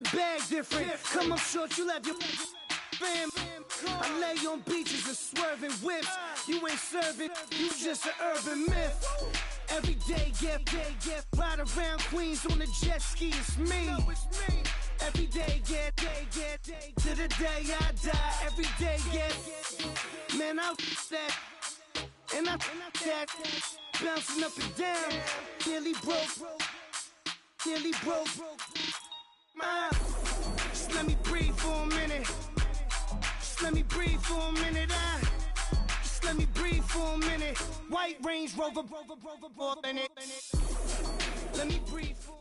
Bag different. Come up short, you left your fam. I lay on beaches and swerving whips. You ain't serving, you just an urban myth. Every day, get ride around Queens on a jet ski. It's me. Every day, get to the day I die. Every day, get man, I that and I that bouncing up and down. Nearly broke. Just let me breathe for a minute. Just let me breathe for a minute. Just let me breathe for a minute. White Range Rover, in it. Let me breathe for.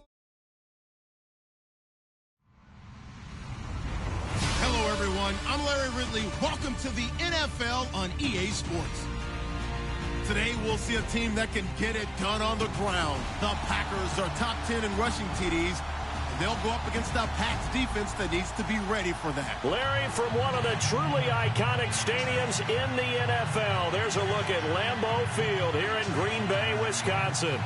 Hello, everyone. I'm Larry Ridley. Welcome to the NFL on EA Sports. Today, we'll see a team that can get it done on the ground. The Packers are top 10 in rushing TDs. They'll go up against the Pats defense that needs to be ready for that. Larry, from one of the truly iconic stadiums in the NFL, there's a look at Lambeau Field here in Green Bay, Wisconsin.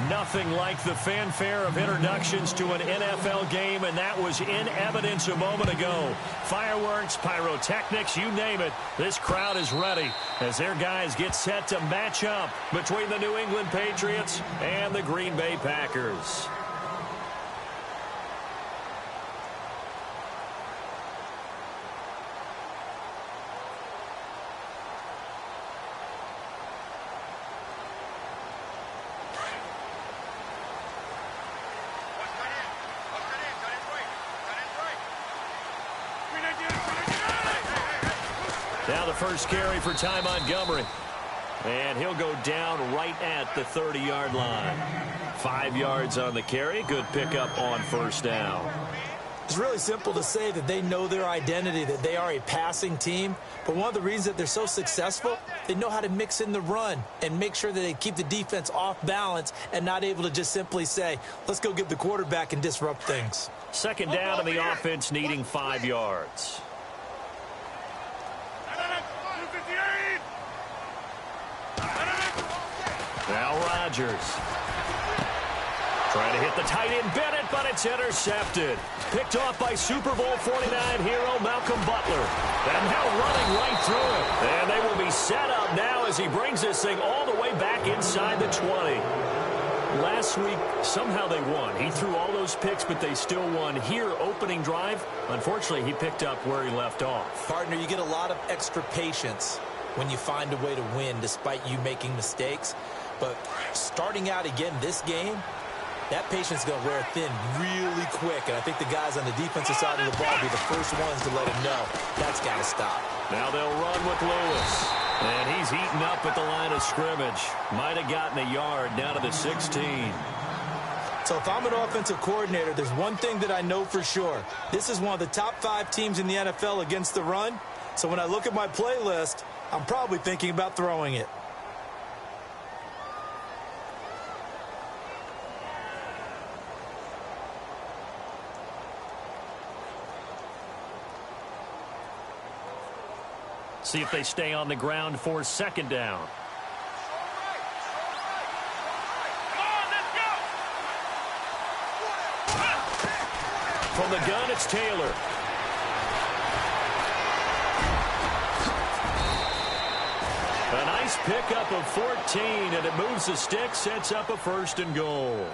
Nothing like the fanfare of introductions to an NFL game, and that was in evidence a moment ago. Fireworks, pyrotechnics, you name it. This crowd is ready as their guys get set to match up between the New England Patriots and the Green Bay Packers. Now the first carry for Ty Montgomery. And he'll go down right at the 30-yard line. 5 yards on the carry. Good pickup on first down. It's really simple to say that they know their identity, that they are a passing team. But one of the reasons that they're so successful, they know how to mix in the run and make sure that they keep the defense off balance and not able to just simply say, let's go get the quarterback and disrupt things. Second down and the offense needing 5 yards. Now Rodgers. Trying to hit the tight end Bennett, but it's intercepted. Picked off by Super Bowl 49 hero Malcolm Butler. And now running right through it. And they will be set up now as he brings this thing all the way back inside the 20. Last week, somehow they won. He threw all those picks, but they still won. Here, opening drive, unfortunately, he picked up where he left off. Partner, you get a lot of extra patience when you find a way to win despite you making mistakes. But starting out again this game, that patience is going to wear thin really quick. And I think the guys on the defensive side of the ball will be the first ones to let him know that's got to stop. Now they'll run with Lewis. And he's eaten up at the line of scrimmage. Might have gotten a yard down to the 16. So if I'm an offensive coordinator, there's one thing that I know for sure. This is one of the top 5 teams in the NFL against the run. So when I look at my playlist, I'm probably thinking about throwing it. See if they stay on the ground for second down. From the gun, it's Taylor. A nice pickup of 14, and it moves the stick, sets up a first and goal.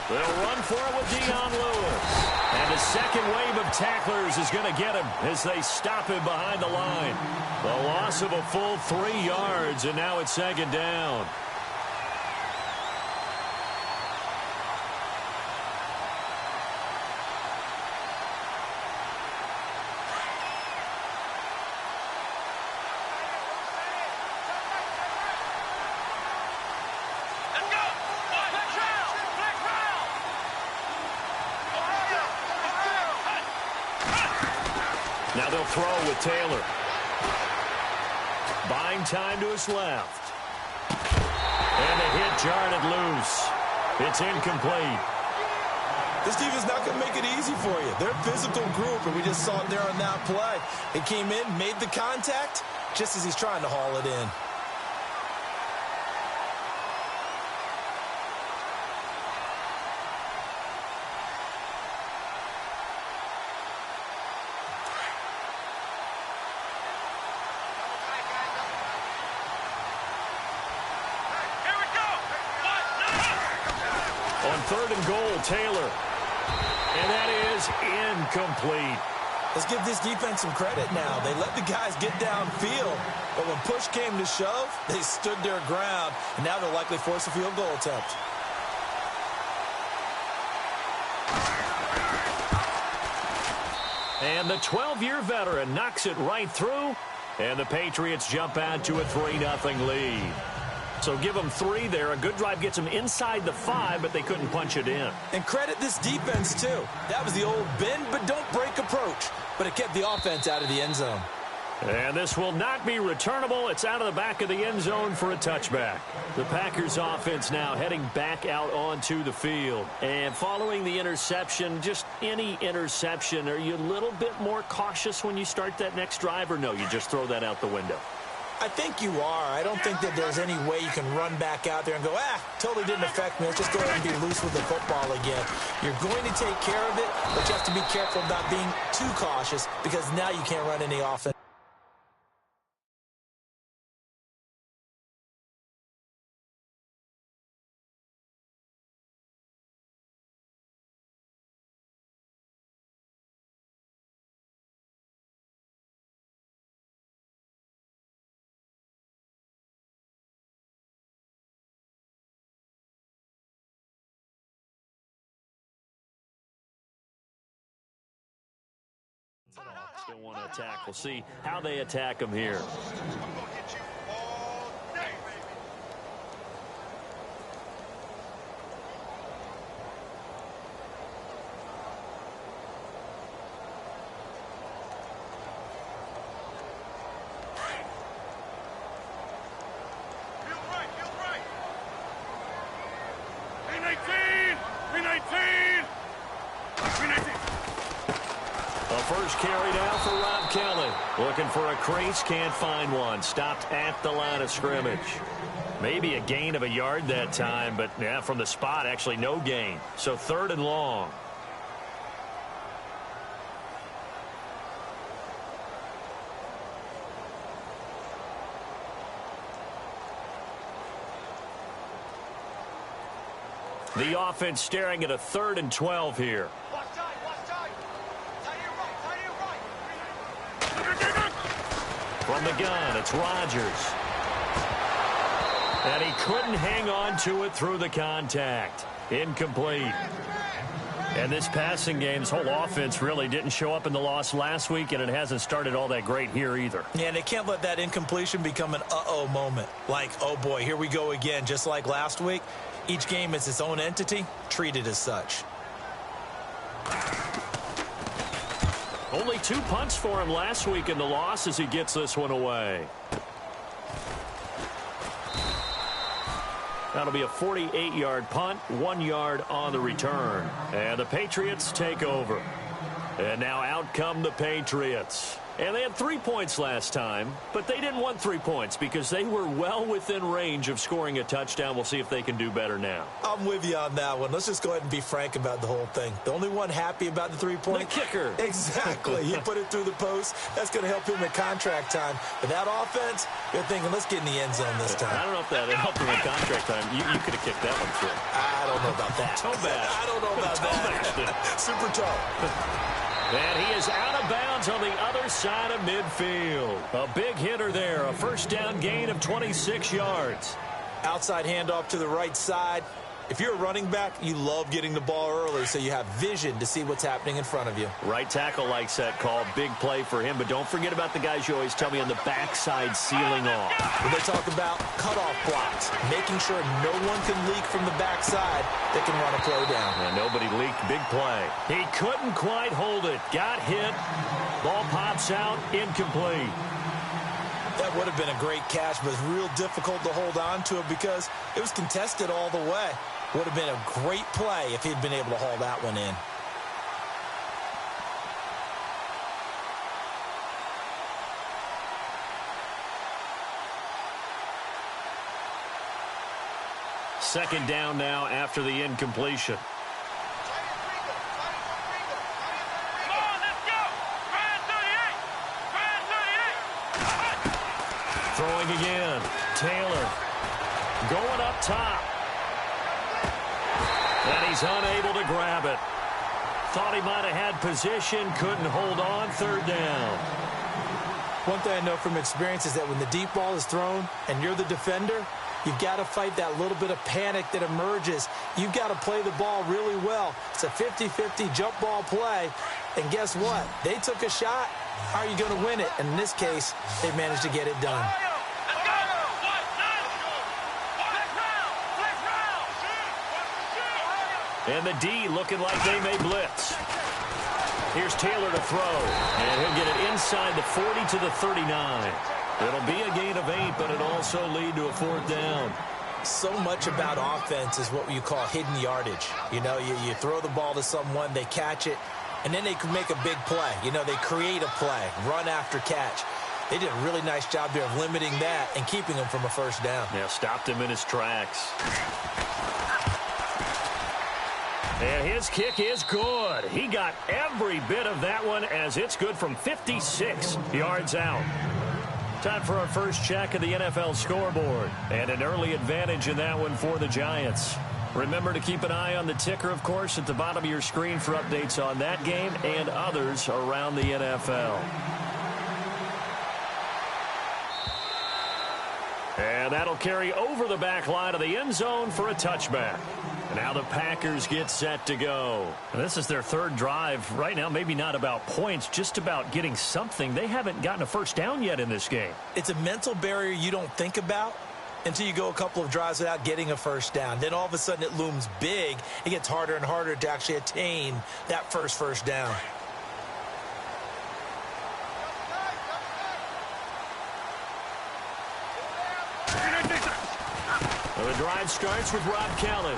They'll run for it with Dion Lewis. And a second wave of tacklers is going to get him as they stop him behind the line. The loss of a full 3 yards, and now it's second down. Now they'll throw with Taylor. Buying time to his left. And the hit jarred it loose. It's incomplete. This defense is not going to make it easy for you. They're a physical group, and we just saw it there on that play. He came in, made the contact, just as he's trying to haul it in. On 3rd and goal, Taylor. And that is incomplete. Let's give this defense some credit now. They let the guys get downfield, but when push came to shove, they stood their ground, and now they'll likely force a field goal attempt. And the 12-year veteran knocks it right through, and the Patriots jump out to a 3-0 lead. So give them 3 there. A good drive gets them inside the 5, but they couldn't punch it in. And credit this defense, too. That was the old bend but don't break approach, but it kept the offense out of the end zone. And this will not be returnable. It's out of the back of the end zone for a touchback. The Packers offense now heading back out onto the field. And following the interception, just any interception, are you a little bit more cautious when you start that next drive, or no, you just throw that out the window? I think you are. I don't think that there's any way you can run back out there and go, totally didn't affect me. Let's just go ahead and be loose with the football again. You're going to take care of it, but you have to be careful about being too cautious because now you can't run any offense. Still want to attack. We'll see how they attack them here. First carry down for Rob Kelly. Looking for a crease, can't find one. Stopped at the line of scrimmage. Maybe a gain of a yard that time, but yeah, from the spot, actually no gain. So 3rd and long. The offense staring at a 3rd and 12 here. From the gun, it's Rodgers. And he couldn't hang on to it through the contact. Incomplete. And this passing game, this whole offense really didn't show up in the loss last week, and it hasn't started all that great here either. Yeah, and they can't let that incompletion become an uh-oh moment. Like, oh boy, here we go again, just like last week. Each game is its own entity, treated as such. Only 2 punts for him last week in the loss as he gets this one away. That'll be a 48-yard punt, 1 yard on the return. And the Patriots take over. And now out come the Patriots. And they had 3 points last time, but they didn't want 3 points because they were well within range of scoring a touchdown. We'll see if they can do better now. I'm with you on that one. Let's just go ahead and be frank about the whole thing. The only one happy about the 3-point. The kicker. Exactly. He put it through the post. That's going to help him at contract time. But that offense, you're thinking, let's get in the end zone this time. I don't know if that helped him at contract time. You could have kicked that one through. I don't know about that. Toe bash. I don't know about that. Super toe. And he is out of bounds on the other side of midfield. A big hitter there. A first down gain of 26 yards. Outside handoff to the right side. If you're a running back, you love getting the ball early so you have vision to see what's happening in front of you. Right tackle likes that call. Big play for him. But don't forget about the guys you always tell me on the backside sealing off. When they talk about cutoff blocks, making sure no one can leak from the backside that can run a play down. And nobody leaked. Big play. He couldn't quite hold it. Got hit. Ball pops out. Incomplete. That would have been a great catch, but it's real difficult to hold on to it because it was contested all the way. Would have been a great play if he'd been able to haul that one in. Second down now after the incompletion. Throwing again. Taylor going up top. And he's unable to grab it. Thought he might have had position, couldn't hold on. Third down. One thing I know from experience is that when the deep ball is thrown and you're the defender, you've got to fight that little bit of panic that emerges. You've got to play the ball really well. It's a 50-50 jump ball play. And guess what? They took a shot. How are you going to win it? And in this case, they managed to get it done. And the D looking like they may blitz. Here's Taylor to throw. And he'll get it inside the 40 to the 39. It'll be a gain of 8, but it'll also lead to a fourth down. So much about offense is what you call hidden yardage. You know, you throw the ball to someone, they catch it, and then they can make a big play. You know, they create a play, run after catch. They did a really nice job there of limiting that and keeping him from a first down. Yeah, stopped him in his tracks. And his kick is good. He got every bit of that one as it's good from 56 yards out. Time for our first check of the NFL scoreboard. And an early advantage in that one for the Giants. Remember to keep an eye on the ticker, of course, at the bottom of your screen for updates on that game and others around the NFL. And that'll carry over the back line of the end zone for a touchback. Now the Packers get set to go. And this is their third drive. Right now, maybe not about points, just about getting something. They haven't gotten a first down yet in this game. It's a mental barrier you don't think about until you go a couple of drives without getting a first down. Then all of a sudden it looms big. It gets harder and harder to actually attain that first down. Well, the drive starts with Rob Kelly.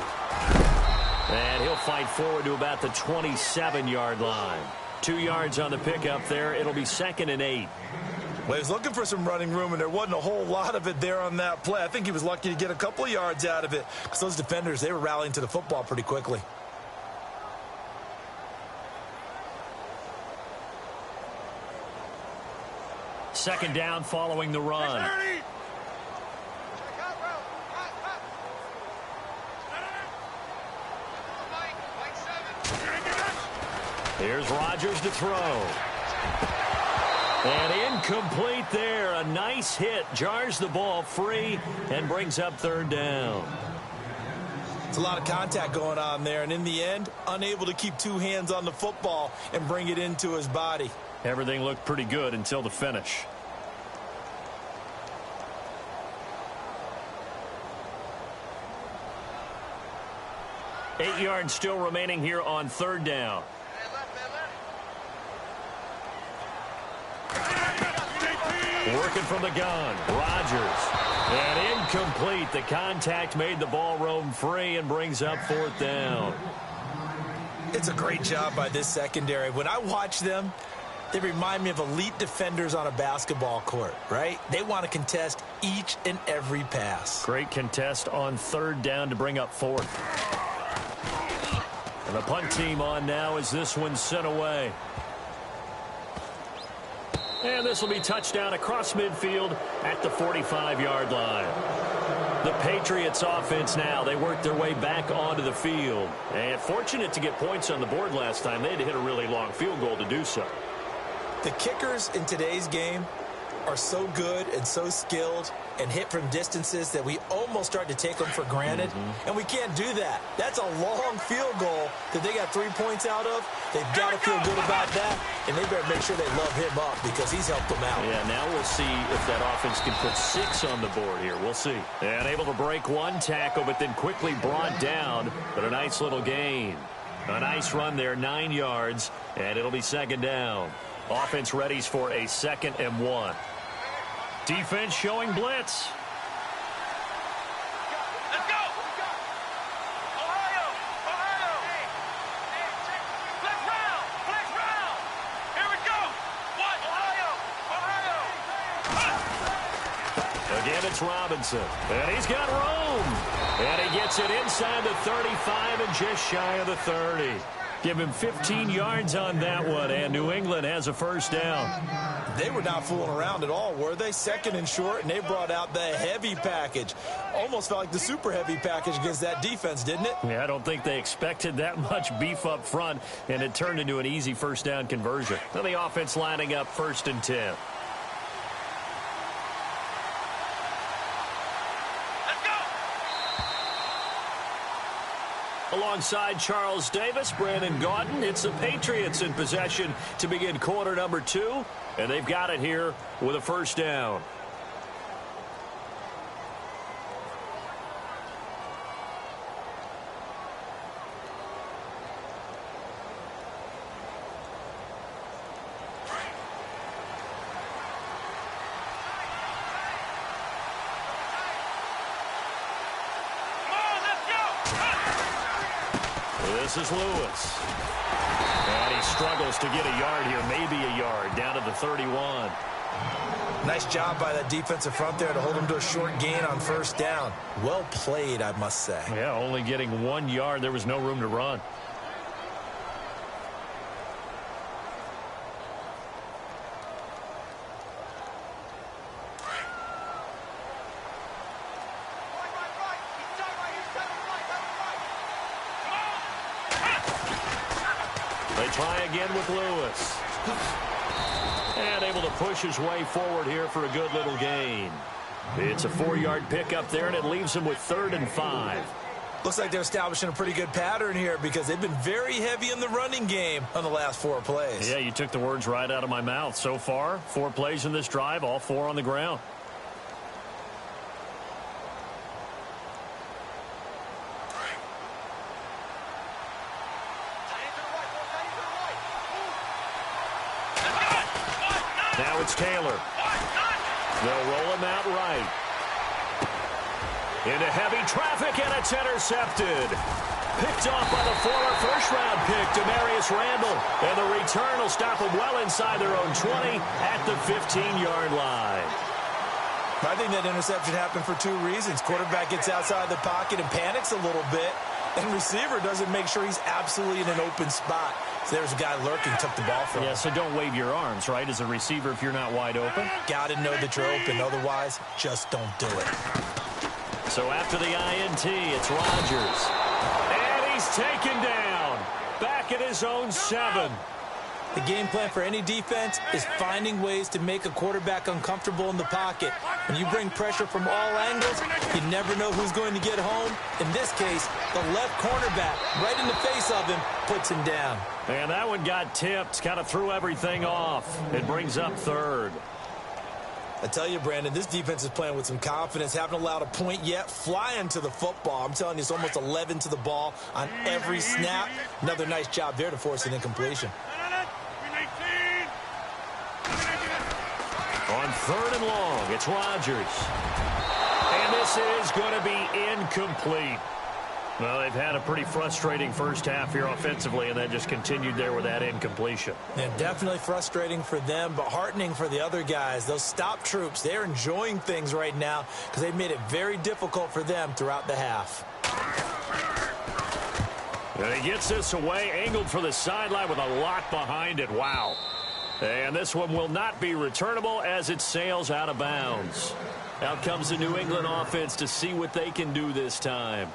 And he'll fight forward to about the 27-yard line. 2 yards on the pickup there. It'll be 2nd and 8. Well, he was looking for some running room, and there wasn't a whole lot of it there on that play. I think he was lucky to get a couple of yards out of it because those defenders, they were rallying to the football pretty quickly. Second down following the run. Here's Rodgers to throw. And incomplete there. A nice hit. Jars the ball free and brings up third down. It's a lot of contact going on there. And in the end, unable to keep two hands on the football and bring it into his body. Everything looked pretty good until the finish. Eight yards still remaining here on third down. Working from the gun, Rodgers. And incomplete. The contact made the ball roam free and brings up fourth down. It's a great job by this secondary. When I watch them, they remind me of elite defenders on a basketball court, right? They want to contest each and every pass. Great contest on third down to bring up fourth. And the punt team on now as this one's sent away. And this will be touchdown across midfield at the 45-yard line. The Patriots offense now, they work their way back onto the field. And fortunate to get points on the board last time. They had to hit a really long field goal to do so. The kickers in today's game are so good and so skilled and hit from distances that we almost start to take them for granted. And we can't do that. That's a long field goal that they got 3 points out of. They've got to feel good about that, and they better make sure they love him up because he's helped them out. Yeah, now we'll see if that offense can put 6 on the board here. We'll see. And able to break one tackle, but then quickly brought down. But a nice little gain. A nice run there, 9 yards, and it'll be second down. Offense readies for a 2nd and 1. Defense showing blitz. Let's go. it's Robinson. And he's got room. And he gets it inside the 35 and just shy of the 30. Give him 15 yards on that one, and New England has a first down. They were not fooling around at all, were they? Second and short, and they brought out the heavy package. Almost felt like the super heavy package against that defense, didn't it? Yeah, I don't think they expected that much beef up front, and it turned into an easy first down conversion. Then the offense lining up 1st and 10. Alongside Charles Davis, Brandon Gaudin, it's the Patriots in possession to begin quarter number 2, and they've got it here with a first down. This is Lewis. And he struggles to get a yard here, maybe a yard, down to the 31. Nice job by that defensive front there to hold him to a short gain on first down. Well played, I must say. Yeah, only getting 1 yard. There was no room to run. They try again with Lewis. And able to push his way forward here for a good little gain. It's a 4-yard pickup there, and it leaves him with 3rd and 5. Looks like they're establishing a pretty good pattern here because they've been very heavy in the running game on the last 4 plays. Yeah, you took the words right out of my mouth. So far, 4 plays in this drive, all 4 on the ground. Now it's Taylor. They'll roll him out right. Into heavy traffic, and it's intercepted. Picked off by the former first-round pick, Demarius Randall. And the return will stop them well inside their own 20 at the 15-yard line. I think that interception happened for 2 reasons. Quarterback gets outside the pocket and panics a little bit. And receiver doesn't make sure he's absolutely in an open spot. So there's a guy lurking, took the ball from him. Yeah, so don't wave your arms, right, as a receiver if you're not wide open. Got to know that you're open. Otherwise, just don't do it. So after the INT, it's Rodgers. And he's taken down. Back at his own 7. The game plan for any defense is finding ways to make a quarterback uncomfortable in the pocket. When you bring pressure from all angles, you never know who's going to get home. In this case, the left cornerback, right in the face of him, puts him down. And that one got tipped, kind of threw everything off. It brings up 3rd. I tell you, Brandon, this defense is playing with some confidence. Haven't allowed a point yet. Flying to the football. I'm telling you, it's almost 11 to the ball on every snap. Another nice job there to force an incompletion. On 3rd and long, it's Rodgers. And this is going to be incomplete. Well, they've had a pretty frustrating first half here offensively, and then just continued there with that incompletion. Yeah, definitely frustrating for them, but heartening for the other guys. Those stop troops, they're enjoying things right now because they've made it very difficult for them throughout the half. And he gets this away, angled for the sideline with a lot behind it. Wow. And this one will not be returnable as it sails out of bounds. Out comes the New England offense to see what they can do this time.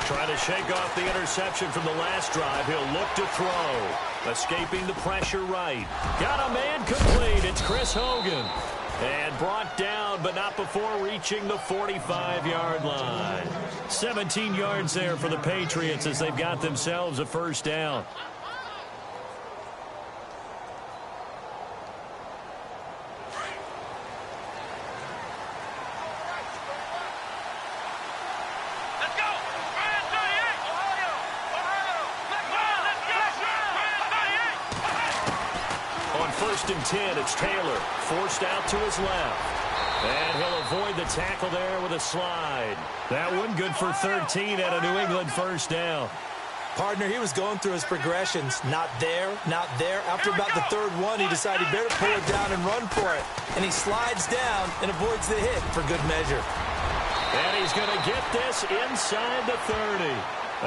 Trying to shake off the interception from the last drive. He'll look to throw. Escaping the pressure right. Got a man complete. It's Chris Hogan. And brought down, but not before reaching the 45-yard line. 17 yards there for the Patriots as they've got themselves a first down. first and 10. It's Taylor forced out to his left. And he'll avoid the tackle there with a slide. That one good for 13 at a New England first down. Partner, he was going through his progressions. Not there, not there. After about the third one, he decided he better pull it down and run for it. And he slides down and avoids the hit for good measure. And he's going to get this inside the 30.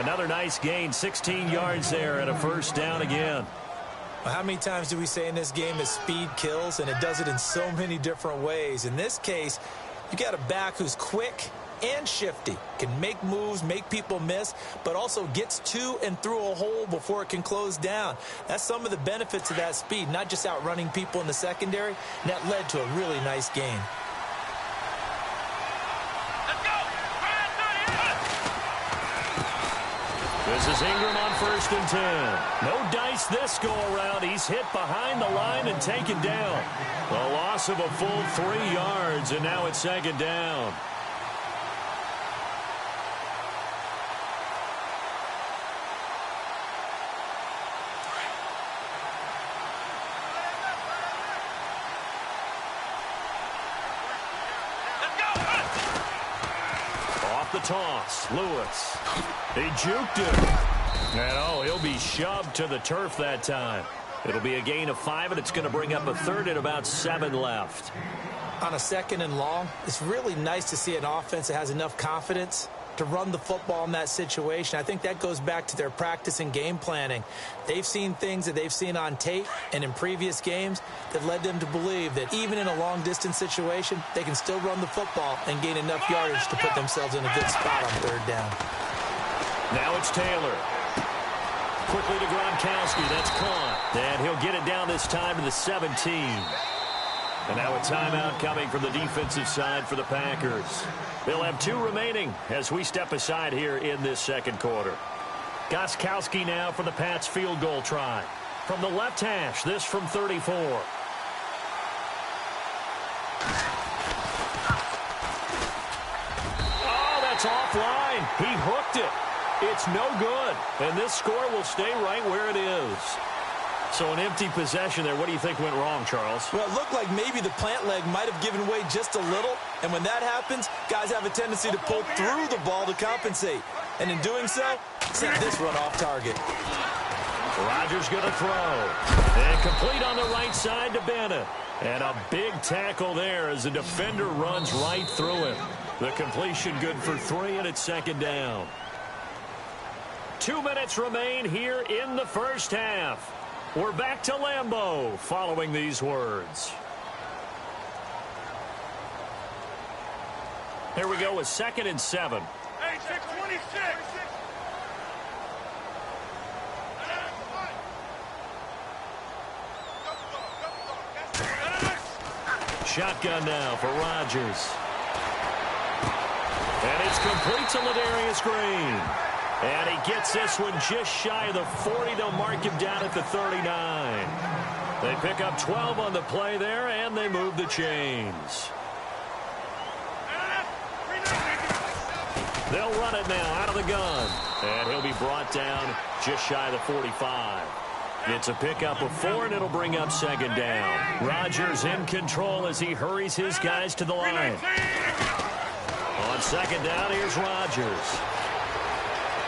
Another nice gain, 16 yards there and a first down again. Well, how many times do we say in this game that speed kills, and it does it in so many different ways? In this case, you got a back who's quick and shifty, can make moves, make people miss, but also gets to and through a hole before it can close down. That's some of the benefits of that speed, not just outrunning people in the secondary, and that led to a really nice gain. This is Ingram on first and 10. No dice this go-around. He's hit behind the line and taken down. A loss of a full 3 yards, and now it's second down. Off the toss, Lewis. He juked it. And oh, he'll be shoved to the turf that time. It'll be a gain of 5, and it's going to bring up a third and about 7 left. On a second and long, it's really nice to see an offense that has enough confidence to run the football in that situation. I think that goes back to their practice and game planning. They've seen things that they've seen on tape and in previous games that led them to believe that even in a long-distance situation, they can still run the football and gain enough yardage to put themselves in a good spot on third down. Now it's Taylor. Quickly to Gronkowski. That's caught. And he'll get it down this time to the 17. And now a timeout coming from the defensive side for the Packers. They'll have 2 remaining as we step aside here in this second quarter. Gronkowski now for the Pats field goal try. From the left hash, this from 34. Oh, that's offline. He hooked it. It's no good. And this score will stay right where it is. So an empty possession there. What do you think went wrong, Charles? Well, it looked like maybe the plant leg might have given way just a little. And when that happens, guys have a tendency to pull through the ball to compensate. And in doing so, set this one off target. Rodgers going to throw. And complete on the right side to Bennett. And a big tackle there as the defender runs right through him. The completion good for 3, and it's second down. 2 minutes remain here in the first half. We're back to Lambeau following these words. Here we go with 2nd and 7. Hey, 626. Shotgun now for Rodgers. And it's complete to Ladarius Green. And he gets this one just shy of the 40. They'll mark him down at the 39. They pick up 12 on the play there, and they move the chains. They'll run it now out of the gun. And he'll be brought down just shy of the 45. It's a pickup of 4, and it'll bring up second down. Rodgers in control as he hurries his guys to the line. On second down, here's Rodgers.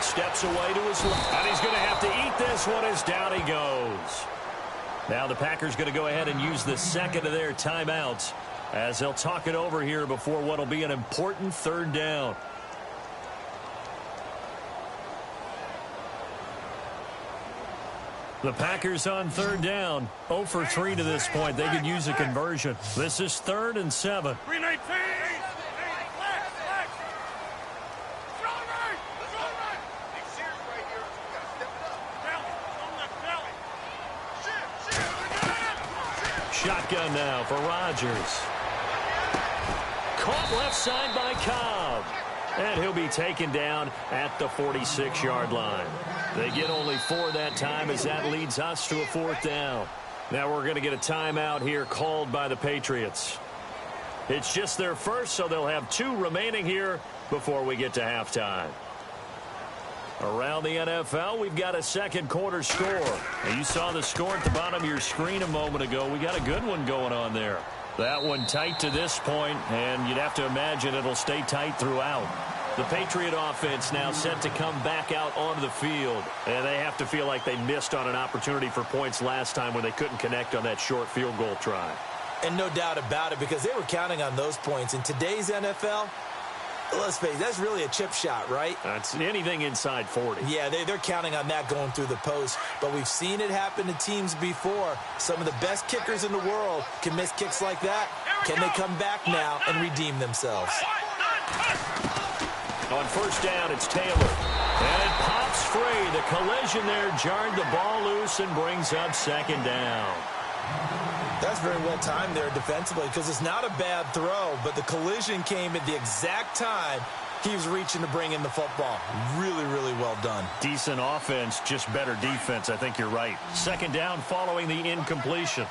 Steps away to his left. And he's going to have to eat this one as down he goes. Now the Packers going to go ahead and use the second of their timeouts as they'll talk it over here before what will be an important third down. The Packers on third down, 0 for 3 to this point. They could use a conversion. This is 3rd and 7. 319. Shotgun now for Rodgers. Caught left side by Cobb. And he'll be taken down at the 46-yard line. They get only 4 that time as that leads us to a 4th down. Now we're going to get a timeout here called by the Patriots. It's just their first, so they'll have 2 remaining here before we get to halftime. Around the NFL, we've got a second quarter score. And you saw the score at the bottom of your screen a moment ago. We got a good one going on there. That one tight to this point, and you'd have to imagine it'll stay tight throughout. The Patriot offense now set to come back out onto the field. And they have to feel like they missed on an opportunity for points last time when they couldn't connect on that short field goal try. And no doubt about it, because they were counting on those points. In today's NFL, let's face it, that's really a chip shot, right? That's anything inside 40. Yeah, they're counting on that going through the post. But we've seen it happen to teams before. Some of the best kickers in the world can miss kicks like that. Can they come back now and redeem themselves? On first down, it's Taylor. And it pops free. The collision there jarred the ball loose and brings up second down. That's very well timed there defensively, because it's not a bad throw, but the collision came at the exact time he was reaching to bring in the football. Really, really well done. Decent offense, just better defense. I think you're right. Second down following the incompletion.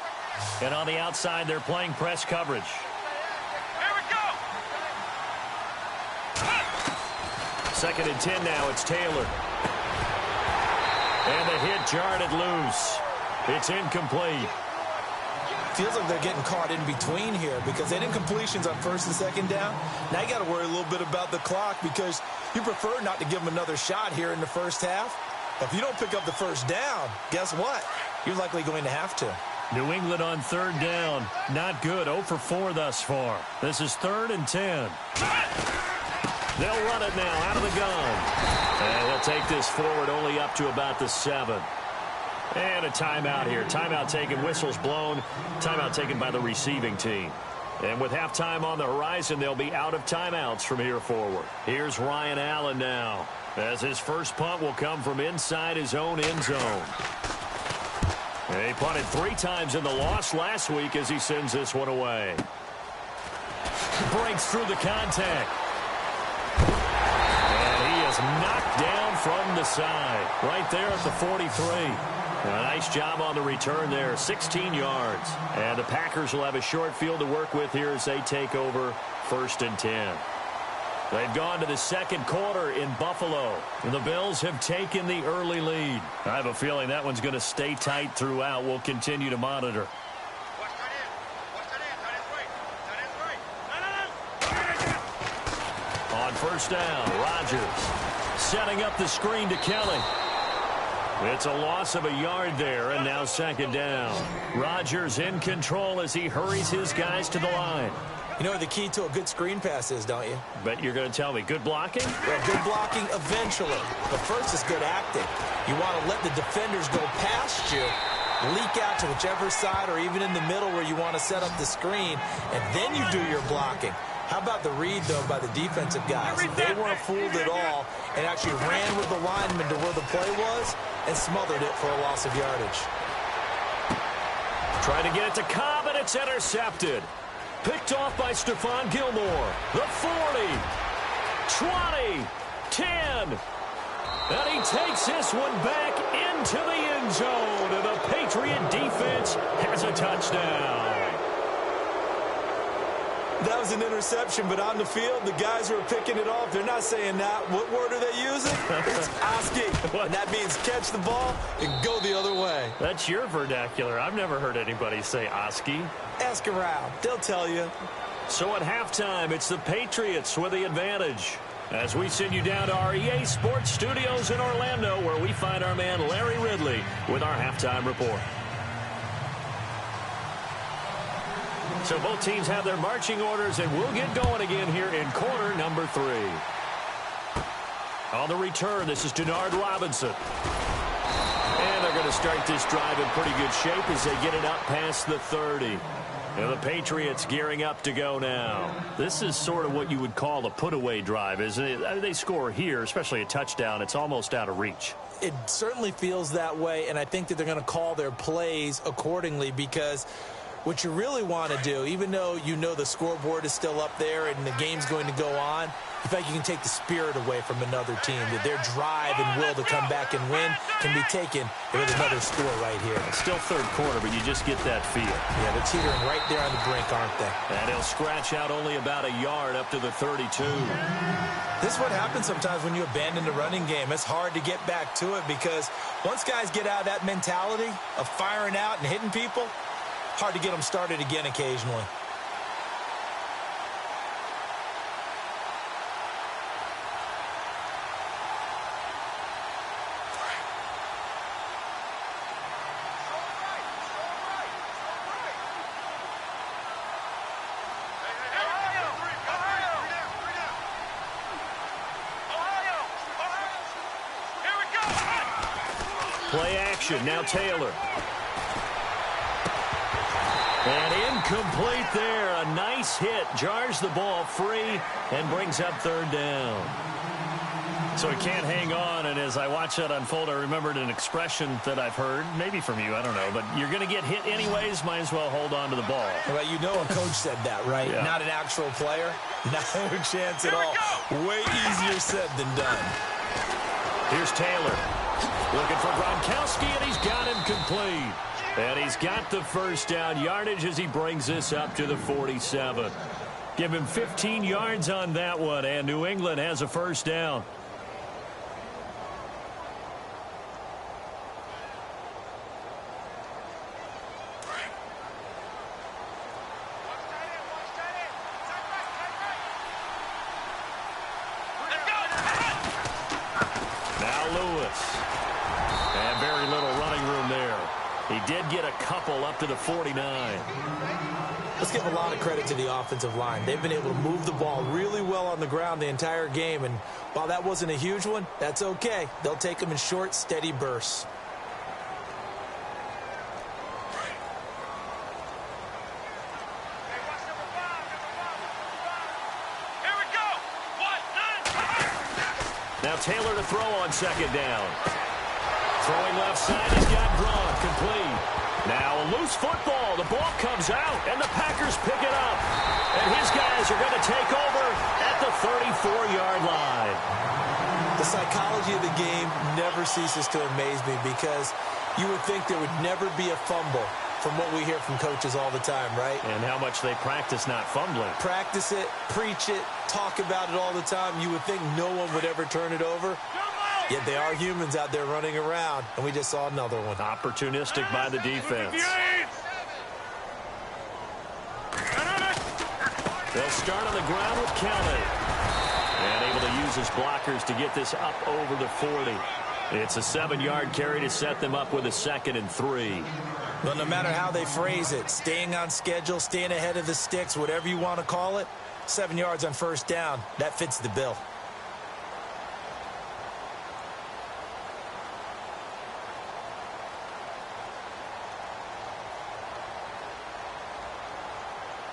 And on the outside, they're playing press coverage. Here we go. Second and 10 now. It's Taylor. And the hit jarred it loose. It's incomplete. Feels like they're getting caught in between here, because they didn't completions on first and second down. Now you got to worry a little bit about the clock, because you prefer not to give them another shot here in the first half. But if you don't pick up the first down, guess what? You're likely going to have to. New England on third down. Not good. 0 for 4 thus far. This is 3rd and 10. They'll run it now out of the gun. And they'll take this forward only up to about the 7. And a timeout here. Timeout taken, whistles blown. Timeout taken by the receiving team. And with halftime on the horizon, they'll be out of timeouts from here forward. Here's Ryan Allen now, as his first punt will come from inside his own end zone. And he punted 3 times in the loss last week as he sends this one away. Breaks through the contact. And he is knocked down from the side, right there at the 43. A nice job on the return there, 16 yards. And the Packers will have a short field to work with here as they take over 1st and 10. They've gone to the second quarter in Buffalo. The Bills have taken the early lead. I have a feeling that one's going to stay tight throughout. We'll continue to monitor. On first down, Rodgers setting up the screen to Kelly. It's a loss of a yard there, and now second down. Rodgers in control as he hurries his guys to the line. You know what the key to a good screen pass is, don't you? Bet you're going to tell me. Good blocking? Well, good blocking eventually. But first is good acting. You want to let the defenders go past you, leak out to whichever side or even in the middle where you want to set up the screen, and then you do your blocking. How about the read, though, by the defensive guys? They weren't fooled at all and actually ran with the lineman to where the play was and smothered it for a loss of yardage. Trying to get it to Cobb, and it's intercepted. Picked off by Stephon Gilmore. The 40, 20, 10. And he takes this one back into the end zone. And the Patriot defense has a touchdown. That was an interception, but on the field, the guys who are picking it off, they're not saying that. What word are they using? It's Oski. And that means catch the ball and go the other way. That's your vernacular. I've never heard anybody say Oski. Ask around. They'll tell you. So at halftime, it's the Patriots with the advantage. As we send you down to our EA Sports Studios in Orlando, where we find our man Larry Ridley with our halftime report. So both teams have their marching orders, and we'll get going again here in quarter number 3. On the return, this is Denard Robinson. And they're going to start this drive in pretty good shape as they get it up past the 30. And the Patriots gearing up to go now. This is sort of what you would call a put-away drive, isn't it? I mean, they score here, especially a touchdown. It's almost out of reach. It certainly feels that way, and I think that they're going to call their plays accordingly, because what you really want to do, even though you know the scoreboard is still up there and the game's going to go on, you feel like you can take the spirit away from another team, that their drive and will to come back and win can be taken with another score right here. It's still third quarter, but you just get that feel. Yeah, they're teetering right there on the brink, aren't they? And he'll scratch out only about a yard up to the 32. This is what happens sometimes when you abandon the running game. It's hard to get back to it because once guys get out of that mentality of firing out and hitting people, hard to get them started again occasionally. Play action, now Taylor. And incomplete there. A nice hit. Jars the ball free and brings up third down. So he can't hang on, and as I watch that unfold, I remembered an expression that I've heard, maybe from you, I don't know, but you're going to get hit anyways, might as well hold on to the ball. Well, you know a coach said that, right? Yeah. Not an actual player. No chance at all. Way easier said than done. Here's Taylor. Looking for Gronkowski, and he's got him complete. And he's got the first down yardage as he brings this up to the 47. Give him 15 yards on that one, and New England has a first down. He did get a couple up to the 49. Let's give a lot of credit to the offensive line. They've been able to move the ball really well on the ground the entire game, and while that wasn't a huge one, that's okay. They'll take them in short, steady bursts. Here we go. Now Taylor to throw on second down. Throwing left side, he's got Gronk, complete. Now a loose football, the ball comes out, and the Packers pick it up. And his guys are going to take over at the 34-yard line. The psychology of the game never ceases to amaze me because you would think there would never be a fumble from what we hear from coaches all the time, right? And how much they practice not fumbling. Practice it, preach it, talk about it all the time. You would think no one would ever turn it over. Yet they are humans out there running around, and we just saw another one. Opportunistic by the defense. They'll start on the ground with Kelly. And able to use his blockers to get this up over the 40. It's a 7-yard carry to set them up with a 2nd and 3. But no matter how they phrase it, staying on schedule, staying ahead of the sticks, whatever you want to call it, 7 yards on first down, that fits the bill.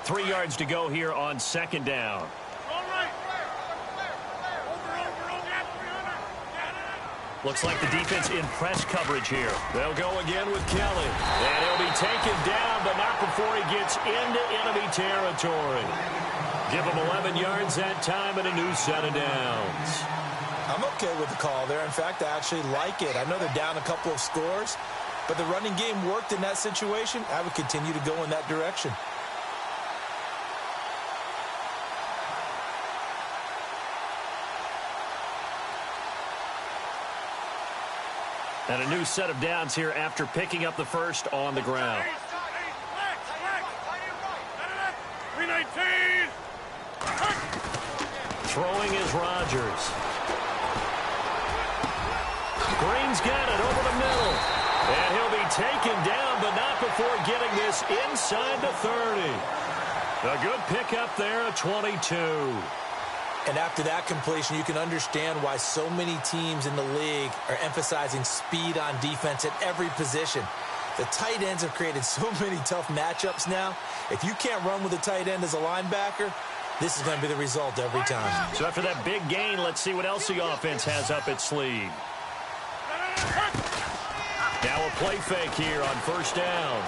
Three yards to go here on second down. Looks like the defense in press coverage here. They'll go again with Kelly. And he'll be taken down, but not before he gets into enemy territory. Give him 11 yards that time and a new set of downs. I'm okay with the call there. In fact, I actually like it. I know they're down a couple of scores, but the running game worked in that situation. I would continue to go in that direction. And a new set of downs here after picking up the first on the ground. Throwing is Rodgers. Green's got it over the middle. And he'll be taken down, but not before getting this inside the 30. A good pickup there, a 22. And after that completion, you can understand why so many teams in the league are emphasizing speed on defense at every position. The tight ends have created so many tough matchups now. If you can't run with a tight end as a linebacker, this is going to be the result every time. So after that big gain, let's see what else the offense has up its sleeve. Now a play fake here on first down.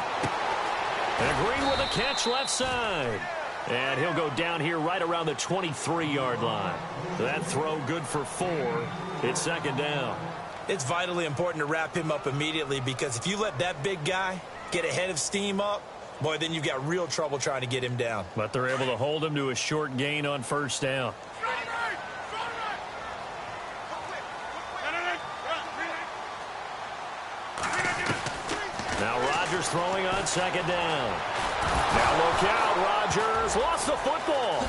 And Green with a catch left side. And he'll go down here right around the 23-yard line. That throw good for 4. It's second down. It's vitally important to wrap him up immediately, because if you let that big guy get a head of steam up, boy, then you've got real trouble trying to get him down. But they're able to hold him to a short gain on first down. Now Rodgers throwing on second down. Now look out, Rodgers lost the football.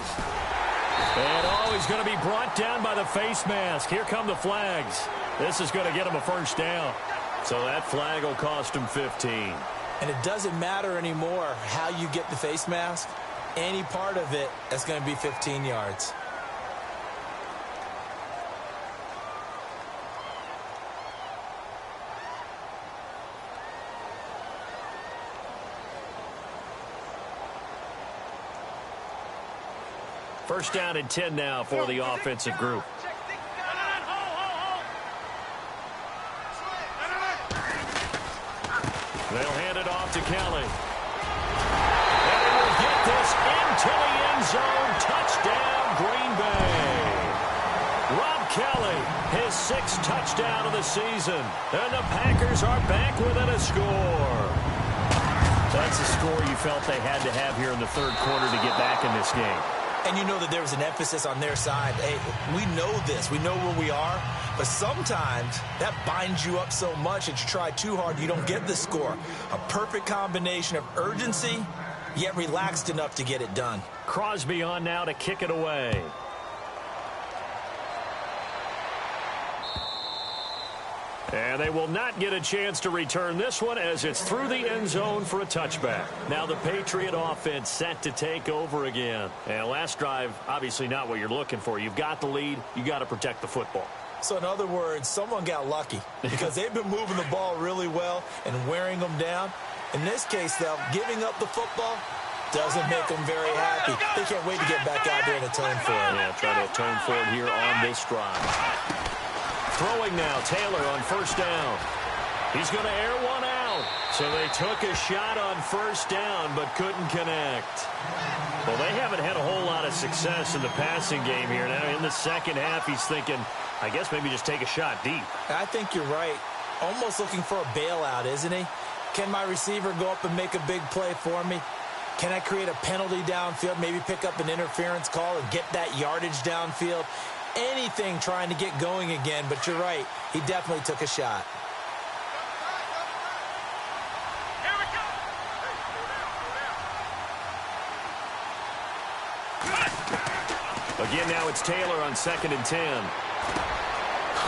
And he's going to be brought down by the face mask. Here come the flags. This is going to get him a first down. So that flag will cost him 15. And it doesn't matter anymore how you get the face mask. Any part of it, that's going to be 15 yards. First down and 10 now for the offensive group. They'll hand it off to Kelly. And he will get this into the end zone. Touchdown, Green Bay. Rob Kelly, his 6th touchdown of the season. And the Packers are back within a score. That's a score you felt they had to have here in the third quarter to get back in this game. And you know that there was an emphasis on their side. Hey, we know this. We know where we are. But sometimes that binds you up so much that you try too hard, you don't get the score. A perfect combination of urgency, yet relaxed enough to get it done. Crosby on now to kick it away. And they will not get a chance to return this one as it's through the end zone for a touchback. Now the Patriot offense set to take over again. And last drive, obviously not what you're looking for. You've got the lead. You got to protect the football. So in other words, someone got lucky because they've been moving the ball really well and wearing them down. In this case, though, giving up the football doesn't make them very happy. They can't wait to get back out there and atone for it. Yeah, try to atone for it here on this drive. Throwing now, Taylor on first down. He's going to air one out. So they took a shot on first down but couldn't connect. Well, they haven't had a whole lot of success in the passing game here. Now in the second half, he's thinking, I guess maybe just take a shot deep. I think you're right. Almost looking for a bailout, isn't he? Can my receiver go up and make a big play for me? Can I create a penalty downfield, maybe pick up an interference call and get that yardage downfield? Anything trying to get going again, but you're right. He definitely took a shot. Again, now it's Taylor on 2nd and 10.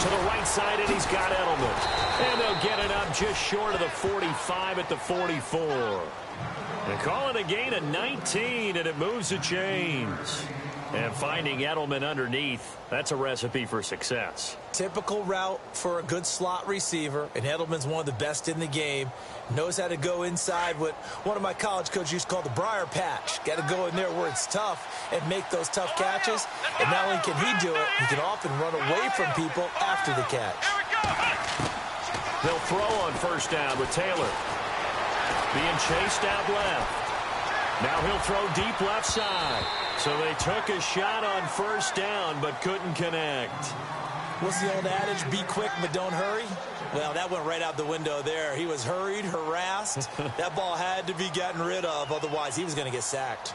To the right side, and he's got Edelman. And they'll get it up just short of the 45 at the 44. They call it a gain of 19, and it moves the chains. And finding Edelman underneath, that's a recipe for success. Typical route for a good slot receiver, and Edelman's one of the best in the game. Knows how to go inside what one of my college coaches used to call the briar patch. Got to go in there where it's tough and make those tough catches. And not only can he do it, he can often run away from people after the catch. They'll throw on first down with Taylor. Being chased out left. Now he'll throw deep left side. So they took a shot on first down but couldn't connect. What's the old adage? Be quick but don't hurry? Well, that went right out the window there. He was hurried, harassed. That ball had to be gotten rid of. Otherwise, he was going to get sacked.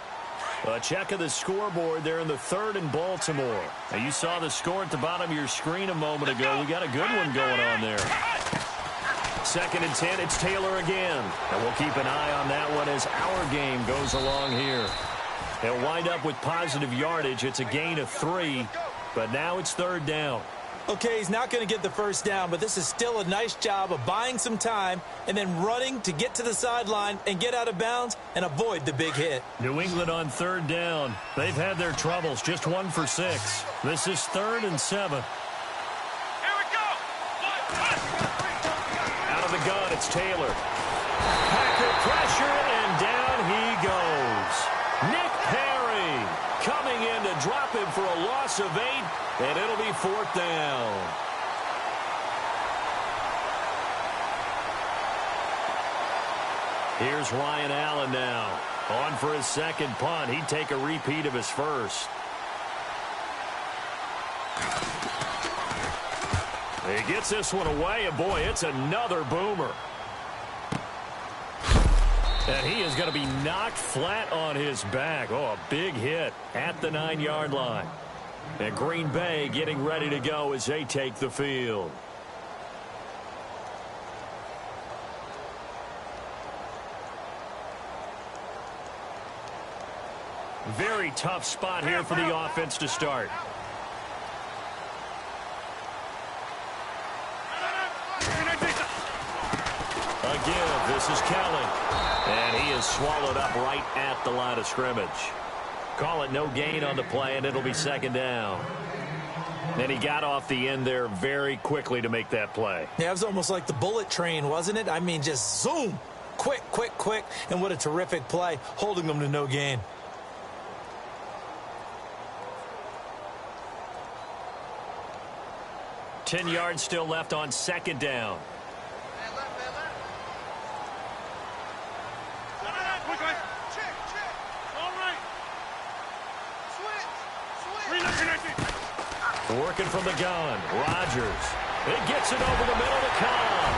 A check of the scoreboard there in the 3rd in Baltimore. Now, you saw the score at the bottom of your screen a moment ago. We got a good one going on there. 2nd and 10, it's Taylor again. And we'll keep an eye on that one as our game goes along here. They'll wind up with positive yardage. It's a gain of 3, but now it's 3rd down. Okay, he's not going to get the first down, but this is still a nice job of buying some time and then running to get to the sideline and get out of bounds and avoid the big hit. New England on 3rd down. They've had their troubles, just 1 for 6. This is 3rd and 7. Out of the gun, it's Taylor. Packer pressure, and down he goes. Nick Perry coming in to drop him for a loss of 8, and it'll be 4th down. Here's Ryan Allen now. On for his second punt. He'd take a repeat of his first. He gets this one away, and boy, it's another boomer. And he is going to be knocked flat on his back. Oh, a big hit at the 9-yard line. And Green Bay getting ready to go as they take the field. Very tough spot here for the offense to start. Again, this is Kelly. And he is swallowed up right at the line of scrimmage. Call it no gain on the play, and it'll be second down. And he got off the end there very quickly to make that play. Yeah, it was almost like the bullet train, wasn't it? I mean, just zoom. Quick, quick, quick. And what a terrific play, holding them to no gain. Ten yards still left on second down. Working from the gun, Rodgers. It gets it over the middle to Cobb.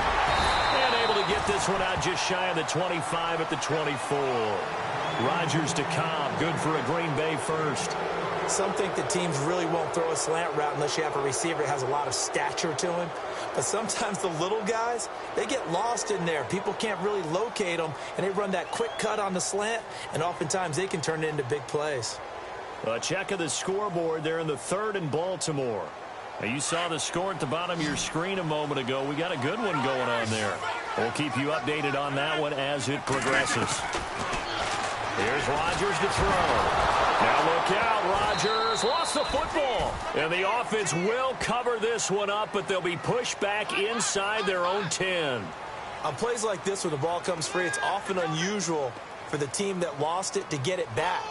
And able to get this one out just shy of the 25 at the 24. Rodgers to Cobb, good for a Green Bay first. Some think that teams really won't throw a slant route unless you have a receiver that has a lot of stature to him. But sometimes the little guys, they get lost in there. People can't really locate them, and they run that quick cut on the slant, and oftentimes they can turn it into big plays. A check of the scoreboard there in the third in Baltimore. Now, you saw the score at the bottom of your screen a moment ago. We got a good one going on there. We'll keep you updated on that one as it progresses. Here's Rodgers to throw. Now look out, Rodgers lost the football. And the offense will cover this one up, but they'll be pushed back inside their own 10. On plays like this where the ball comes free, it's often unusual for the team that lost it to get it back.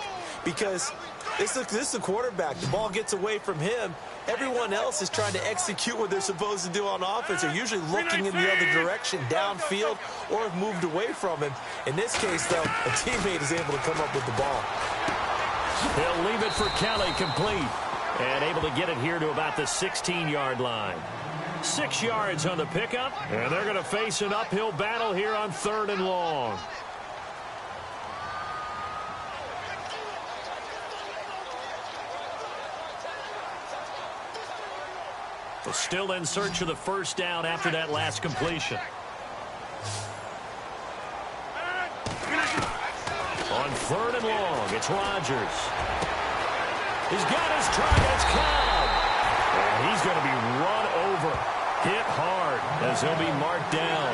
Because this is the quarterback. The ball gets away from him. Everyone else is trying to execute what they're supposed to do on offense. They're usually looking in the other direction, downfield, or have moved away from him. In this case, though, a teammate is able to come up with the ball. He'll leave it for Kelly, complete. And able to get it here to about the 16-yard line. 6 yards on the pickup, and they're going to face an uphill battle here on 3rd and long. Still in search of the first down after that last completion. On 3rd and long, it's Rodgers. He's got his target. It's Cobb. And he's going to be run over. Hit hard as he'll be marked down.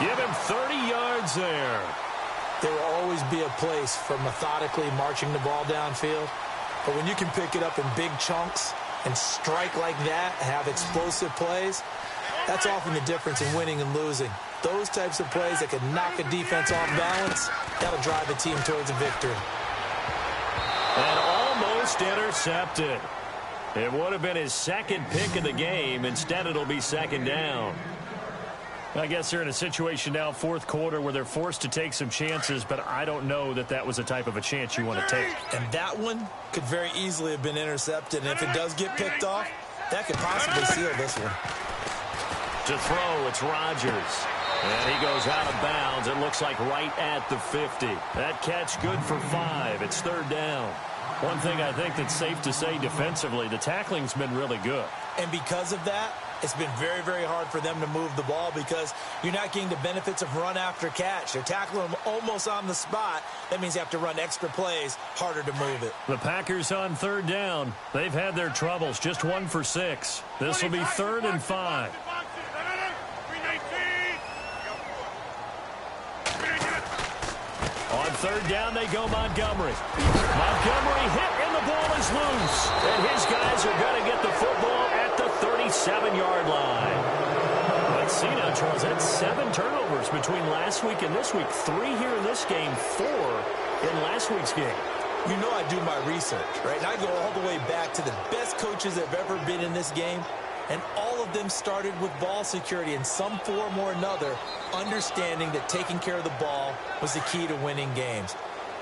Give him 30 yards there. There will always be a place for methodically marching the ball downfield. But when you can pick it up in big chunks and strike like that and have explosive plays, that's often the difference in winning and losing. Those types of plays that can knock a defense off balance, that'll drive a team towards a victory. And almost intercepted. It would have been his second pick of the game. Instead, it'll be second down. I guess they're in a situation now, 4th quarter, where they're forced to take some chances, but I don't know that that was the type of a chance you want to take. And that one could very easily have been intercepted, and if it does get picked off, that could possibly seal this one. To throw, it's Rodgers. And he goes out of bounds. It looks like right at the 50. That catch good for 5. It's 3rd down. One thing I think that's safe to say defensively, the tackling's been really good. And because of that, it's been very, very hard for them to move the ball because you're not getting the benefits of run after catch. They're tackling them almost on the spot. That means you have to run extra plays, harder to move it. The Packers on 3rd down. They've had their troubles, just 1 for 6. This will be 3rd and 5. On 3rd down, they go Montgomery. Montgomery hit, and the ball is loose. And his guys are going to get the football at the 37-yard line. Let's see now, Charles. That's 7 turnovers between last week and this week. 3 here in this game, 4 in last week's game. You know I do my research, right? And I go all the way back to the best coaches that have ever been in this game. And all of them started with ball security in some form or another, understanding that taking care of the ball was the key to winning games.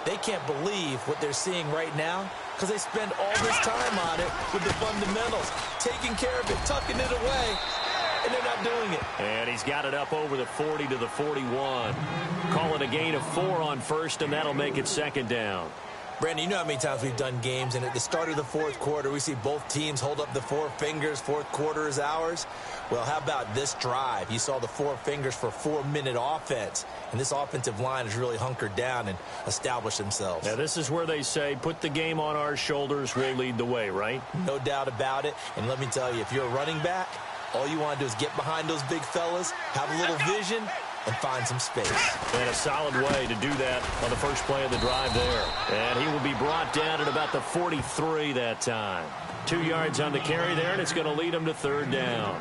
They can't believe what they're seeing right now because they spend all this time on it with the fundamentals, taking care of it, tucking it away, and they're not doing it. And he's got it up over the 40 to the 41. Call it a gain of 4 on first, and that'll make it second down. Brandon, you know how many times we've done games, and at the start of the fourth quarter, we see both teams hold up the 4 fingers, fourth quarter is ours. Well, how about this drive? You saw the 4 fingers for 4-minute offense, and this offensive line has really hunkered down and established themselves. Now, this is where they say, put the game on our shoulders, we'll lead the way, right? No doubt about it, and let me tell you, if you're a running back, all you want to do is get behind those big fellas, have a little vision, and find some space. And a solid way to do that on the first play of the drive there. And he will be brought down at about the 43 that time. 2 yards on the carry there, and it's going to lead him to third down.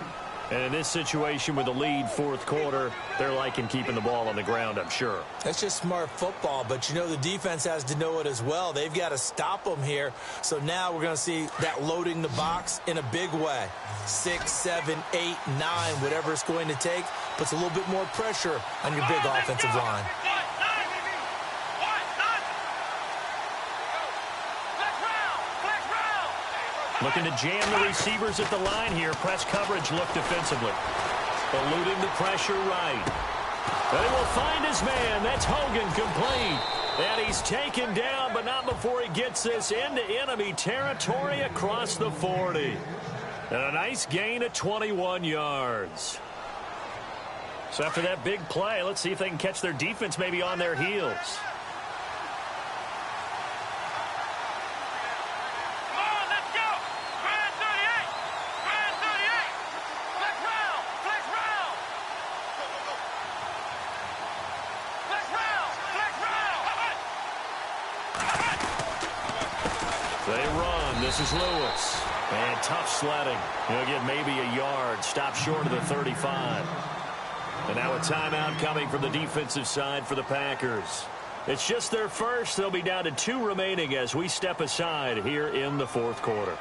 And in this situation with the lead fourth quarter, they're liking keeping the ball on the ground, I'm sure. That's just smart football, but you know the defense has to know it as well. They've got to stop them here. So now we're going to see that loading the box in a big way. 6, 7, 8, 9, whatever it's going to take, puts a little bit more pressure on your big offensive line. Looking to jam the receivers at the line here. Press coverage look defensively. Eluding the pressure right. They will find his man. That's Hogan complete. And he's taken down, but not before he gets this into enemy territory across the 40. And a nice gain of 21 yards. So after that big play, let's see if they can catch their defense maybe on their heels. They run. This is Lewis. And tough sledding. He'll get maybe a yard. Stop short of the 35. And now a timeout coming from the defensive side for the Packers. It's just their first. They'll be down to 2 remaining as we step aside here in the fourth quarter.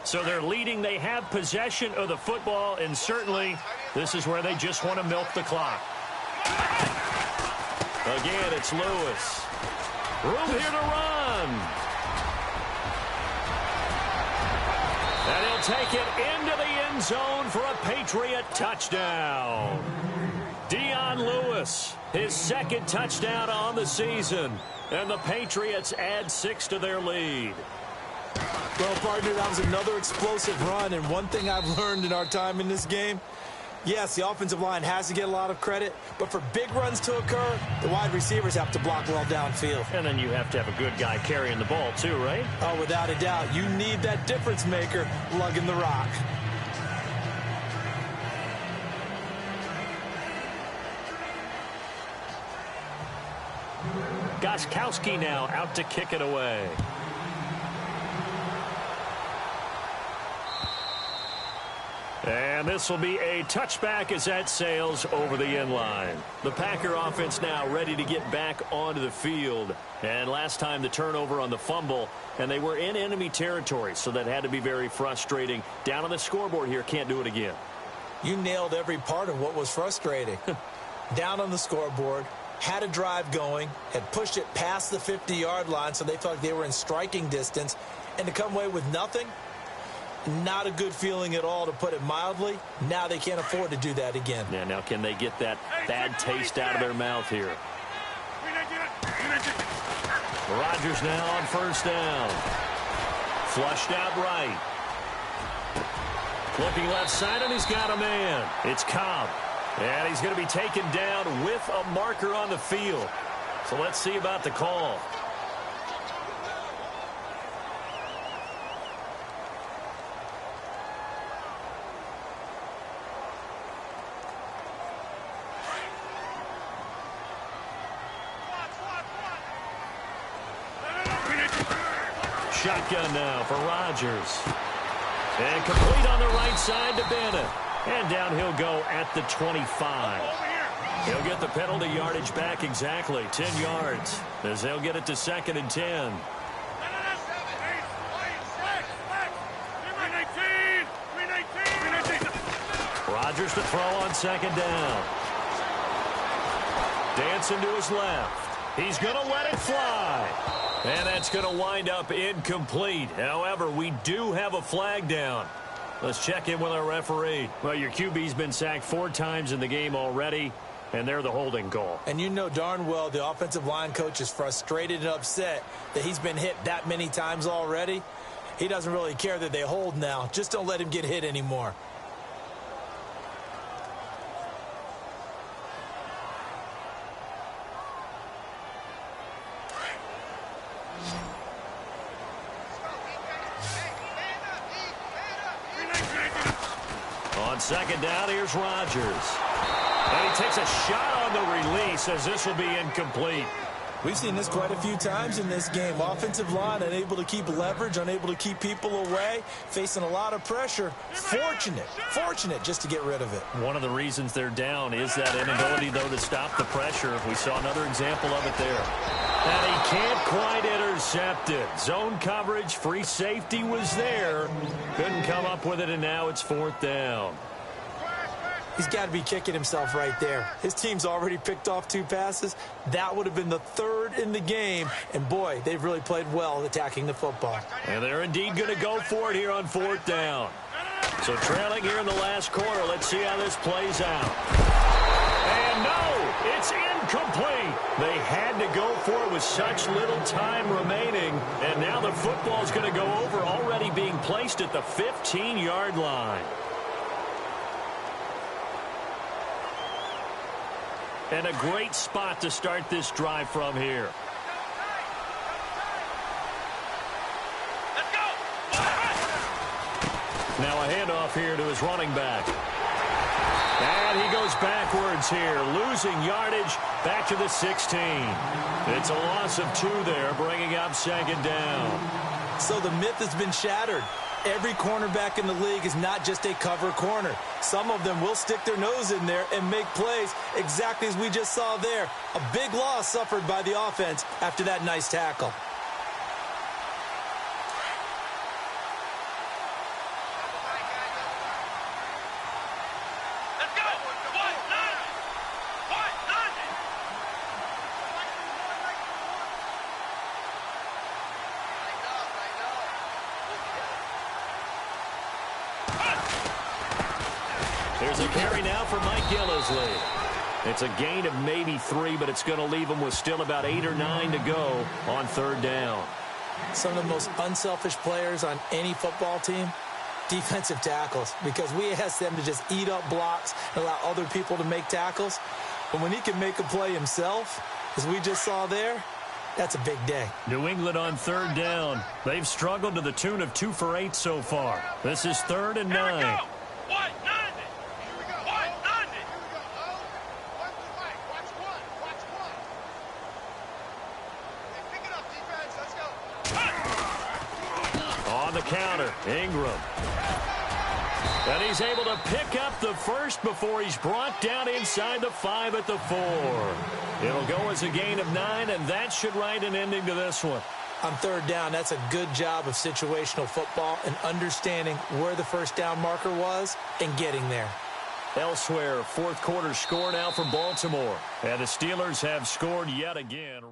So they're leading. They have possession of the football, and certainly this is where they just want to milk the clock. Again, it's Lewis. Room here to run. And he'll take it into the end zone for a Patriot touchdown. Dion Lewis, his second touchdown on the season. And the Patriots add 6 to their lead. Well, partner, that was another explosive run, and one thing I've learned in our time in this game, yes, the offensive line has to get a lot of credit, but for big runs to occur, the wide receivers have to block well downfield. And then you have to have a good guy carrying the ball too, right? Oh, without a doubt. You need that difference maker lugging the rock. Gostkowski now out to kick it away. And this will be a touchback as that sails over the end line. The Packer offense now ready to get back onto the field. And last time the turnover on the fumble, and they were in enemy territory, so that had to be very frustrating. Down on the scoreboard here, can't do it again. You nailed every part of what was frustrating. Down on the scoreboard, had a drive going, had pushed it past the 50-yard line, so they felt like they were in striking distance, and to come away with nothing, not a good feeling at all, to put it mildly. Now they can't afford to do that again. Yeah, now can they get that bad taste out of their mouth here? Rodgers now on first down. Flushed out right. Looking left side, and he's got a man. It's Cobb. And he's going to be taken down with a marker on the field. So let's see about the call. shotgun now for Rodgers. And complete on the right side to Bennett. And down he'll go at the 25. He'll get the penalty yardage back exactly, 10 yards, as they'll get it to 2nd and 10. Rodgers to throw on 2nd down. Dancing to his left. He's going to let it fly. And that's going to wind up incomplete. However, we do have a flag down. Let's check in with our referee. Well, your QB's been sacked 4 times in the game already, and they're the holding call. And you know darn well the offensive line coach is frustrated and upset that he's been hit that many times already. He doesn't really care that they hold now. Just don't let him get hit anymore. On 2nd down, here's Rodgers. And he takes a shot on the release as this will be incomplete. We've seen this quite a few times in this game. Offensive line unable to keep leverage, unable to keep people away, facing a lot of pressure. Fortunate just to get rid of it. One of the reasons they're down is that inability, though, to stop the pressure. We saw another example of it there. And he can't quite intercept it. Zone coverage, free safety was there. Couldn't come up with it, and now it's 4th down. He's got to be kicking himself right there. His team's already picked off 2 passes. That would have been the 3rd in the game. And, boy, they've really played well attacking the football. And they're indeed going to go for it here on 4th down. So trailing here in the last quarter. Let's see how this plays out. And no, it's incomplete. They had to go for it with such little time remaining. And now the football's going to go over, already being placed at the 15-yard line. And a great spot to start this drive from here. Let's go. Now a handoff here to his running back. And he goes backwards here, losing yardage back to the 16. It's a loss of 2 there, bringing up 2nd down. So the myth has been shattered. Every cornerback in the league is not just a cover corner. Some of them will stick their nose in there and make plays exactly as we just saw there. A big loss suffered by the offense after that nice tackle. Let's go. There's a carry now for Mike Gillisley. It's a gain of maybe 3, but it's going to leave him with still about 8 or 9 to go on 3rd down. Some of the most unselfish players on any football team, defensive tackles, because we ask them to just eat up blocks and allow other people to make tackles. But when he can make a play himself, as we just saw there, that's a big day. New England on 3rd down. They've struggled to the tune of 2 for 8 so far. This is 3rd and 9. On the counter, Ingram. And he's able to pick up the first before he's brought down inside the 5 at the 4. It'll go as a gain of 9, and that should write an ending to this one. On 3rd down, that's a good job of situational football and understanding where the first down marker was and getting there. Elsewhere, 4th quarter score now for Baltimore. And the Steelers have scored yet again.